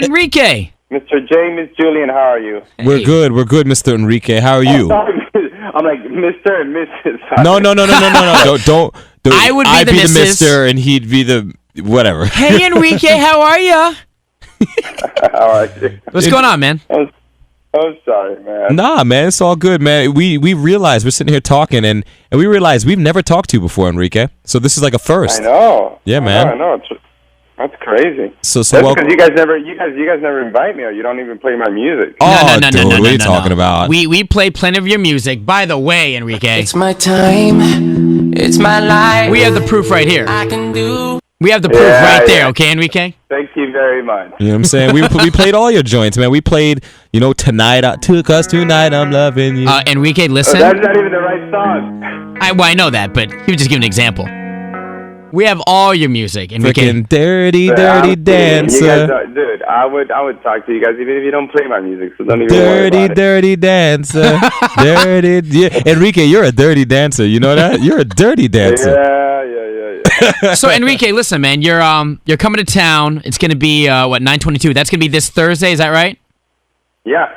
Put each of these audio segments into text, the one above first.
Enrique. Mr. J, Miss Julian, how are you? We're good, Mr. Enrique. How are you? I'm like Mr. and Mrs. No. Don't. I would be I'd the be the Mrs. Mister, and he'd be the whatever. Hey, Enrique, how are ya? How are you? What's going on, man? I'm sorry, man. Nah, man, it's all good, man. We realized we're sitting here talking, and we realized we've never talked to you before, Enrique. So this is like a first. I know. Yeah, man. I know. That's crazy. So That's well, because you guys never invite me, or you don't even play my music. oh, No, dude, what are you talking about? We play plenty of your music. By the way, Enrique, It's my time, it's my life. we have the proof right here. I can do. We have the proof right there, okay, Enrique? Thank you very much. You know what I'm saying? We played all your joints, man. We played, Tonight, took us tonight, I'm loving you. Enrique, listen. That's not even the right song. I know that, but he was just giving an example. We have all your music, Enrique. Freaking dirty dancer. You guys dude, I would talk to you guys even if you don't play my music, so don't even worry about it. Dirty dancer. Yeah. Enrique, you're a dirty dancer. You know that? You're a dirty dancer. Yeah. So Enrique, listen, man, you're coming to town. It's gonna be 9/22. That's gonna be this Thursday. Is that right? Yeah,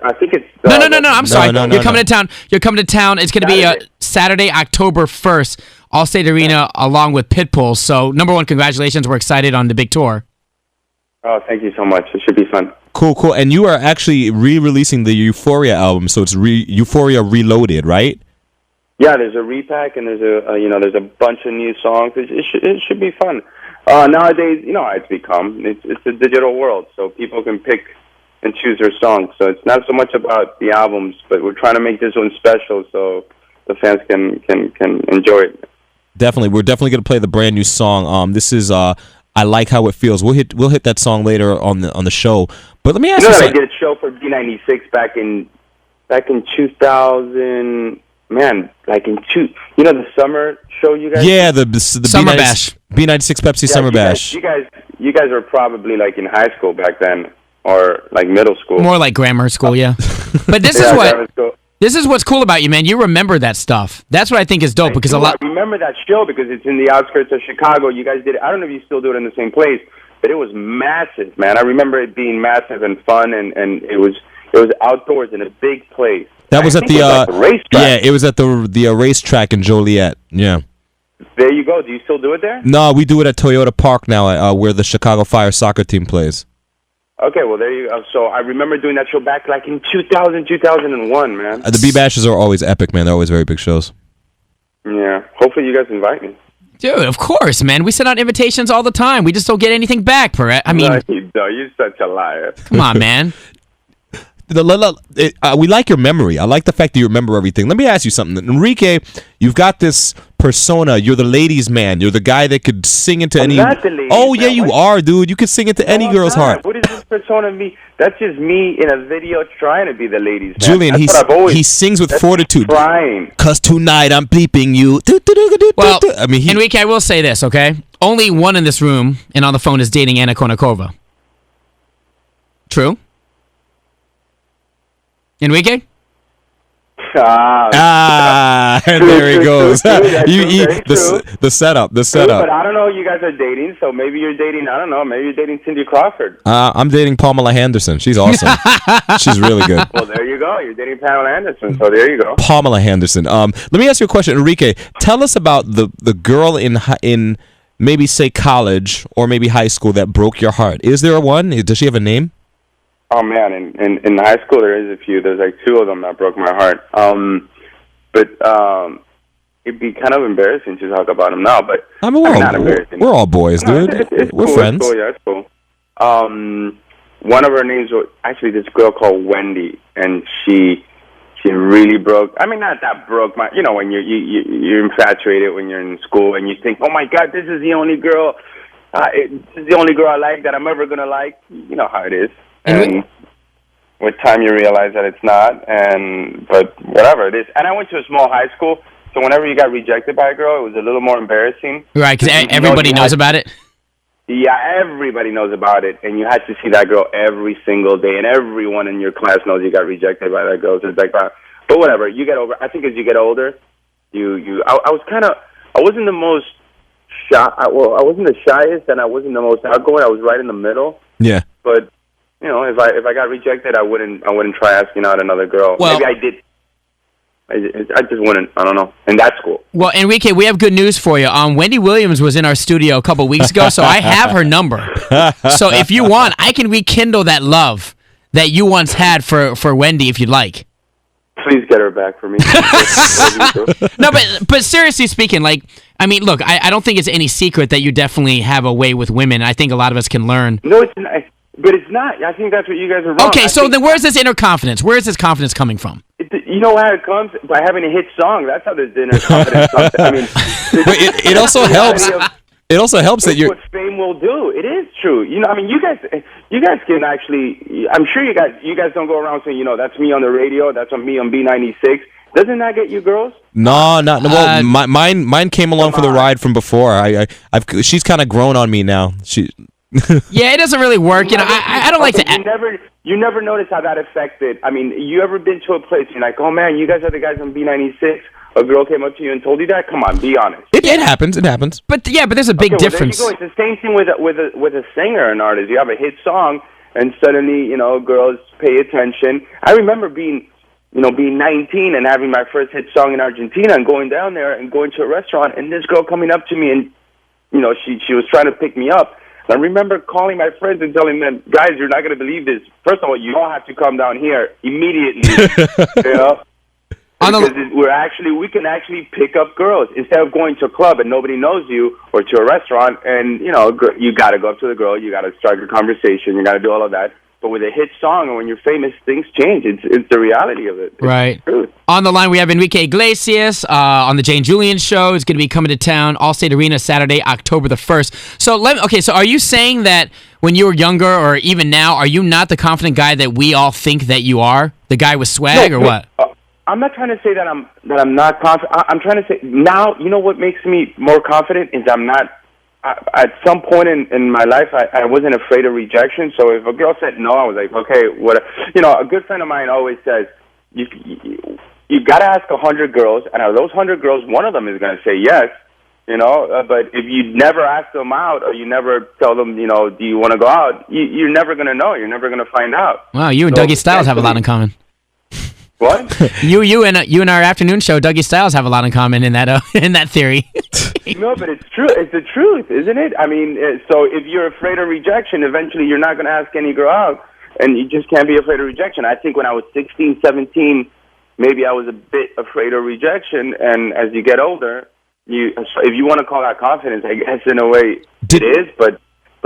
I think it's... No. I'm sorry. no, You're coming to town. You're coming to town. It's gonna be Saturday, October 1st, Allstate Arena, along with Pitbull. So, number one, congratulations. We're excited on the big tour. Oh, thank you so much. It should be fun. Cool. And you are actually re-releasing the Euphoria album, so it's Euphoria Reloaded, right? Yeah, there's a repack and there's a bunch of new songs. It should be fun. Nowadays, you know how it's become. It's a digital world, so people can pick and choose their songs. So it's not so much about the albums, but we're trying to make this one special so the fans can enjoy it. Definitely, we're definitely gonna play the brand new song. This is I Like How It Feels. We'll hit that song later on the show. But let me ask you I something. did a show for B96 back in 2000. Man, the summer show you guys. Yeah, the Summer Bash. B96 Pepsi Summer Bash. You guys were probably like in high school back then, or like middle school. More like grammar school, yeah. But this is what's cool about you, man. You remember that stuff. That's what I think is dope because I remember that show because it's in the outskirts of Chicago. You guys did it. I don't know if you still do it in the same place, but it was massive, man. I remember it being massive and fun, and it was outdoors in a big place. That was at the racetrack. Yeah, it was at the racetrack in Joliet. Yeah. There you go. Do you still do it there? No, we do it at Toyota Park now, where the Chicago Fire soccer team plays. Okay, well, there you go. So I remember doing that show back like in 2000, 2001, man. The B-Bashes are always epic, man. They're always very big shows. Yeah. Hopefully you guys invite me. Dude, of course, man. We send out invitations all the time. We just don't get anything back, I mean... No, you don't. You're such a liar. Come on, man. We like your memory. I like the fact that you remember everything. Let me ask you something. Enrique, you've got this persona. You're the ladies' man. You're the guy that could sing into any... Not the ladies oh, yeah, man. you are, dude. You could sing into any girl's heart. What is this persona of me? That's just me in a video trying to be the ladies' man. Julian, he sings with fortitude. Trying. 'Cause tonight I'm bleeping you. Well, Enrique, I will say this, okay? Only one in this room and on the phone is dating Anna Kournikova. True? Enrique? There he goes. The setup. But I don't know. You guys are dating, so maybe you're dating. I don't know. Maybe you're dating Cindy Crawford. I'm dating Pamela Henderson. She's awesome. She's really good. Well, there you go. You're dating Pamela Anderson, so there you go. Pamela Henderson. Let me ask you a question, Enrique. Tell us about the girl in maybe say college or maybe high school that broke your heart. Is there one? Does she have a name? Oh man, in high school there is a few. There's like two of them that broke my heart. But it'd be kind of embarrassing to talk about them now. But I mean, we're all boys, dude. We're cool, friends. It's cool, yeah, it's cool. One of her names was actually this girl called Wendy, and she really broke. I mean, not that broke my. You know, when you're infatuated when you're in school and you think, oh my God, this is the only girl. This is the only girl I like that I'm ever gonna like. You know how it is. And with time, you realize that it's not, but whatever it is. And I went to a small high school, so whenever you got rejected by a girl, it was a little more embarrassing. Right, because everybody knows about it? Yeah, everybody knows about it, and you had to see that girl every single day, and everyone in your class knows you got rejected by that girl. So it's like, but whatever, you get over. I think as you get older, I wasn't the most shy. I wasn't the shyest, and I wasn't the most outgoing. I was right in the middle. Yeah. But if I got rejected, I wouldn't try asking out another girl. Well, maybe I did. I just wouldn't. I don't know. And that's cool. Well, Enrique, we have good news for you. Wendy Williams was in our studio a couple weeks ago, so I have her number. So if you want, I can rekindle that love that you once had for Wendy, if you'd like. Please get her back for me. No, but seriously speaking, like, I mean, look, I don't think it's any secret that you definitely have a way with women. I think a lot of us can learn. No, it's not. But it's not. I think that's what you guys are wrong. Okay, so then where's this inner confidence? Where is this confidence coming from? You know how it comes? By having a hit song. That's how this inner confidence comes. I mean, it also helps. It also helps that you're. What fame will do. It is true. You know, I mean, you guys can actually. I'm sure you guys don't go around saying, that's me on the radio. That's me on B96. Doesn't that get you girls? No, not well. Mine came along for the ride from before. She's kind of grown on me now. Yeah, it doesn't really work. I don't like to. You never notice how that affected. I mean, you ever been to a place and you're like, oh man, you guys are the guys on B96? A girl came up to you and told you that? Come on, be honest. It happens. It happens. But there's a big difference. There you go. It's the same thing with a singer, an artist. You have a hit song, and suddenly girls pay attention. I remember being 19 and having my first hit song in Argentina and going down there and going to a restaurant and this girl coming up to me and she was trying to pick me up. I remember calling my friends and telling them, guys, you're not going to believe this. First of all, you all have to come down here immediately. Because we can actually pick up girls instead of going to a club and nobody knows you, or to a restaurant and you got to go up to the girl, you got to start a conversation, you got to do all of that. But with a hit song, or when you're famous, things change. It's the reality of it. It's right. True. On the line, we have Enrique Iglesias on the Jane Julian Show. It's going to be coming to town, Allstate Arena, Saturday, October the 1st. So are you saying that when you were younger, or even now, are you not the confident guy that we all think that you are? The guy with swag, or what? I'm not trying to say that I'm not confident. I'm trying to say now. You know what makes me more confident is I'm not. At some point in my life, I wasn't afraid of rejection. So if a girl said no, I was like, okay, what? A good friend of mine always says, you got to ask 100 girls, and out of those 100 girls, one of them is going to say yes. But if you never ask them out, or you never tell them, do you want to go out? You're never going to know. You're never going to find out. Wow, you and Dougie Styles have a lot in common. What? you and our afternoon show, Dougie Styles, have a lot in common in that theory. No, but it's true. It's the truth, isn't it? I mean, so if you're afraid of rejection, eventually you're not going to ask any girl out, and you just can't be afraid of rejection. I think when I was 16, 17, maybe I was a bit afraid of rejection, and as you get older, if you want to call that confidence, I guess in a way it is, but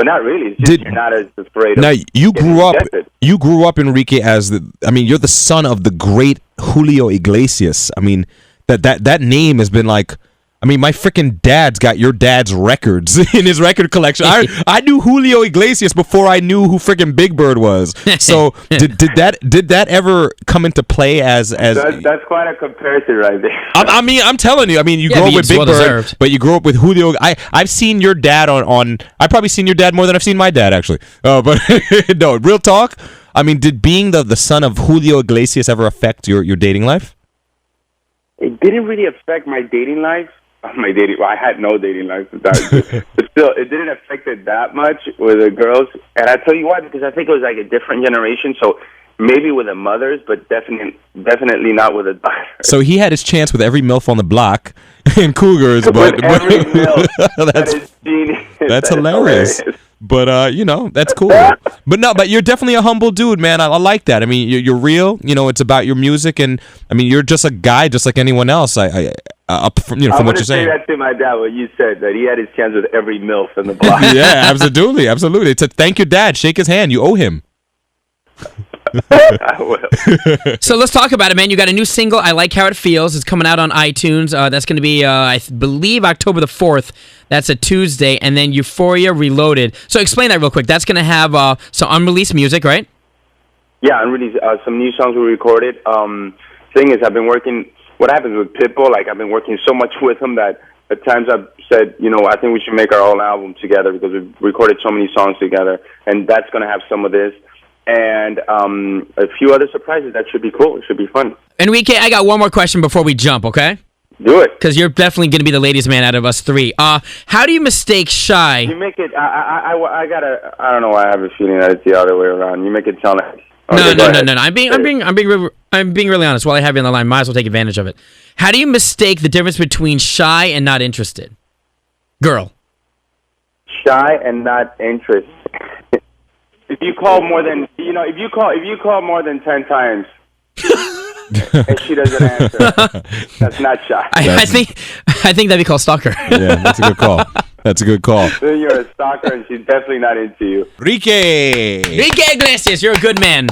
not really. It's just you're not as afraid of. Now you grew up, Enrique, you're the son of the great Julio Iglesias. I mean, that name has been like. I mean, my freaking dad's got your dad's records in his record collection. I knew Julio Iglesias before I knew who freaking Big Bird was. So did that ever come into play as? That's quite a comparison right there. I'm telling you. I mean, you grew up with Big Bird, but you grew up with Julio. I've seen your dad on. I've probably seen your dad more than I've seen my dad actually. But no, real talk. I mean, did being the son of Julio Iglesias ever affect your dating life? It didn't really affect my dating life. Well, I had no dating life, but still, it didn't affect it that much with the girls. And I tell you why, because I think it was like a different generation. So maybe with the mothers, but definitely not with the daughters. So he had his chance with every MILF on the block in Cougars, but every MILF. That's hilarious. But that's cool. But you're definitely a humble dude, man. I like that. I mean, you're real. It's about your music, and I mean, you're just a guy, just like anyone else. From what you're saying. I want to say that to my dad. What you said, that he had his chance with every MILF in the block. Yeah, absolutely. To thank your dad, shake his hand. You owe him. I will. So let's talk about it, man. You got a new single, I Like How It Feels. It's coming out on iTunes. That's going to be, I believe, October the 4th. That's a Tuesday. And then Euphoria Reloaded. So explain that real quick. That's going to have some unreleased music, right? Yeah, unreleased. Some new songs we recorded. Thing is, I've been working... What happens with Pitbull, like I've been working so much with him that at times I've said, I think we should make our own album together because we've recorded so many songs together. And that's going to have some of this. And a few other surprises that should be cool. It should be fun. Enrique, I got one more question before we jump, okay? Do it. Because you're definitely going to be the ladies' man out of us three. How do you mistake shy? You make it. I gotta. I don't know why I have a feeling that it's the other way around. You make it sound like. Okay, No. I'm being really honest. While I have you on the line, might as well take advantage of it. How do you mistake the difference between shy and not interested? Girl. Shy and not interested. If you call more than if you call more than 10 times and she doesn't answer, that's not shy. I think that'd be called stalker. Yeah, that's a good call. That's a good call. Then you're a stalker, and she's definitely not into you. Enrique Iglesias, you're a good man.